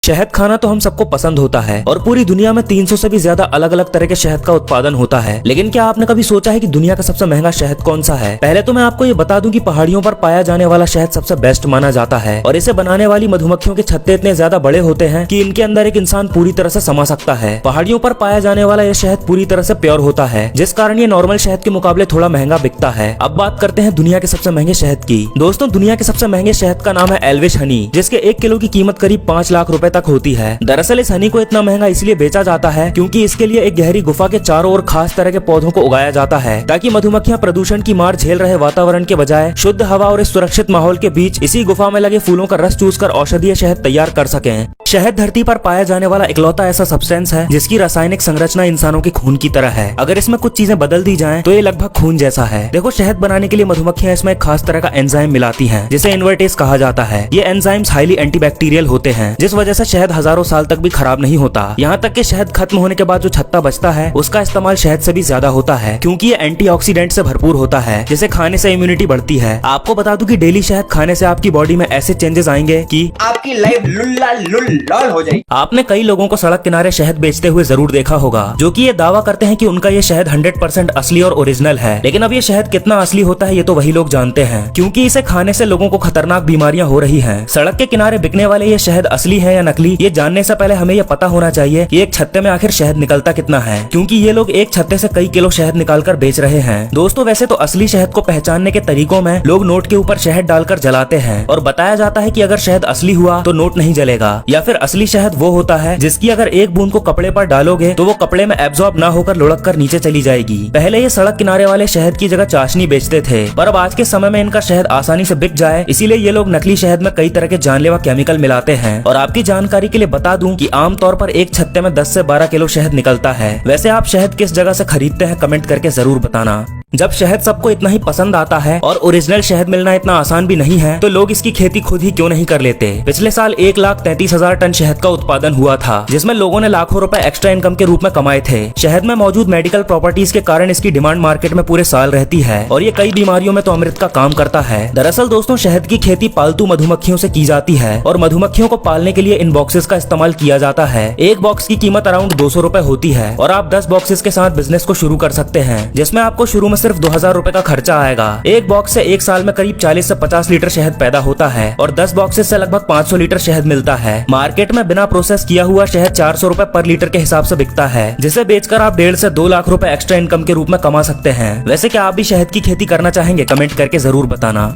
शहद खाना तो हम सबको पसंद होता है और पूरी दुनिया में 300 से भी ज्यादा अलग अलग तरह के शहद का उत्पादन होता है। लेकिन क्या आपने कभी सोचा है कि दुनिया का सबसे महंगा शहद कौन सा है? पहले तो मैं आपको ये बता दूं कि पहाड़ियों पर पाया जाने वाला शहद सबसे बेस्ट माना जाता है और इसे बनाने वाली मधुमक्खियों के छत्ते इतने ज्यादा बड़े होते हैं कि इनके अंदर एक इंसान पूरी तरह से समा सकता है। पहाड़ियों पर पाया जाने वाला यह शहद पूरी तरह से प्योर होता है, जिस कारण ये नॉर्मल शहद के मुकाबले थोड़ा महंगा बिकता है। अब बात करते हैं दुनिया के सबसे महंगे शहद की। दोस्तों, दुनिया के सबसे महंगे शहद का नाम है एल्विश हनी, जिसके 1 किलो की कीमत करीब 5 लाख रुपए तक होती है। दरअसल इस हनी को इतना महंगा इसलिए बेचा जाता है क्योंकि इसके लिए एक गहरी गुफा के चारों ओर खास तरह के पौधों को उगाया जाता है ताकि मधुमक्खियां प्रदूषण की मार झेल रहे वातावरण के बजाय शुद्ध हवा और इस सुरक्षित माहौल के बीच इसी गुफा में लगे फूलों का रस चूसकर औषधीय शहद तैयार कर सकें। शहद धरती पर पाया जाने वाला इकलौता ऐसा सब्सटेंस है जिसकी रासायनिक संरचना इंसानों के खून की तरह है। अगर इसमें कुछ चीजें बदल दी जाएं तो ये लगभग खून जैसा है। देखो, शहद बनाने के लिए मधुमक्खियां इसमें एक खास तरह का एंजाइम मिलाती हैं जिसे इन्वर्टेज कहा जाता है। ये एंजाइम्स हाईली एंटीबैक्टीरियल होते हैं, जिस वजह से शहद हजारों साल तक भी खराब नहीं होता। यहाँ तक कि शहद खत्म होने के बाद जो छत्ता बचता है उसका इस्तेमाल शहद से भी ज्यादा होता है क्योंकि ये एंटीऑक्सीडेंट से भरपूर होता है, जिसे खाने से इम्यूनिटी बढ़ती है। आपको बता दूं कि डेली शहद खाने से आपकी बॉडी में ऐसे चेंजेस आएंगे कि आपकी लाइफ लुल्ला लुल्लाल हो जाएगी। आपने कई लोगों को सड़क किनारे शहद बेचते हुए जरूर देखा होगा, जो कि ये दावा करते हैं कि उनका ये शहद 100% असली और ओरिजिनल है। लेकिन अब ये शहद कितना असली होता है ये तो वही लोग जानते हैं, क्योंकि इसे खाने से लोगों को खतरनाक बीमारियां हो रही हैं। सड़क के किनारे बिकने वाले ये शहद असली है या नकली, ये जानने से पहले हमें ये पता होना चाहिए कि एक छत्ते में आखिर शहद निकलता कितना है, क्योंकि ये लोग एक छत्ते से कई किलो शहद निकालकर बेच रहे हैं। दोस्तों, वैसे तो असली शहद को पहचानने के तरीकों में लोग नोट के ऊपर शहद डालकर जलाते हैं और बताया जाता है कि अगर शहद असली हुआ तो नोट नहीं जलेगा, या फिर असली शहद वो होता है जिसकी अगर एक बूंद को कपड़े पर डालोगे तो वो कपड़े में एब्जॉर्ब ना होकर लुढ़क कर नीचे चली जाएगी। पहले ये सड़क किनारे वाले शहद की जगह चाशनी बेचते थे, पर अब आज के समय में इनका शहद आसानी से बिक जाए इसीलिए ये लोग नकली शहद में कई तरह के जानलेवा केमिकल मिलाते हैं। और आपकी जानकारी के लिए बता दूं कि आमतौर पर एक छत्ते में 10 से 12 किलो शहद निकलता है। वैसे आप शहद किस जगह से खरीदते हैं कमेंट करके जरूर बताना। जब शहद सबको इतना ही पसंद आता है और ओरिजिनल शहद मिलना इतना आसान भी नहीं है, तो लोग इसकी खेती खुद ही क्यों नहीं कर लेते। पिछले साल 1,33,000 टन शहद का उत्पादन हुआ था, जिसमें लोगों ने लाखों रुपए एक्स्ट्रा इनकम के रूप में कमाए थे। शहद में मौजूद मेडिकल प्रॉपर्टीज के कारण इसकी डिमांड मार्केट में पूरे साल रहती है और ये कई बीमारियों में तो अमृत का काम करता है। दरअसल दोस्तों, शहद की खेती पालतू मधुमक्खियों से की जाती है और मधुमक्खियों को पालने के लिए इन बॉक्सेस का इस्तेमाल किया जाता है। एक बॉक्स की कीमत अराउंड 200 रुपए होती है और आप 10 बॉक्सेस के साथ बिजनेस को शुरू कर सकते हैं, जिसमें आपको शुरू में सिर्फ 2000 रुपए का खर्चा आएगा। एक बॉक्स से एक साल में करीब 40 से 50 लीटर शहद पैदा होता है और 10 बॉक्सेस से लगभग 500 लीटर शहद मिलता है। मार्केट में बिना प्रोसेस किया हुआ शहद 400 रुपए पर लीटर के हिसाब से बिकता है, जिसे बेचकर आप 1.5 से 2 लाख रुपए एक्स्ट्रा इनकम के रूप में कमा सकते हैं। वैसे क्या आप भी शहद की खेती करना चाहेंगे? कमेंट करके जरूर बताना।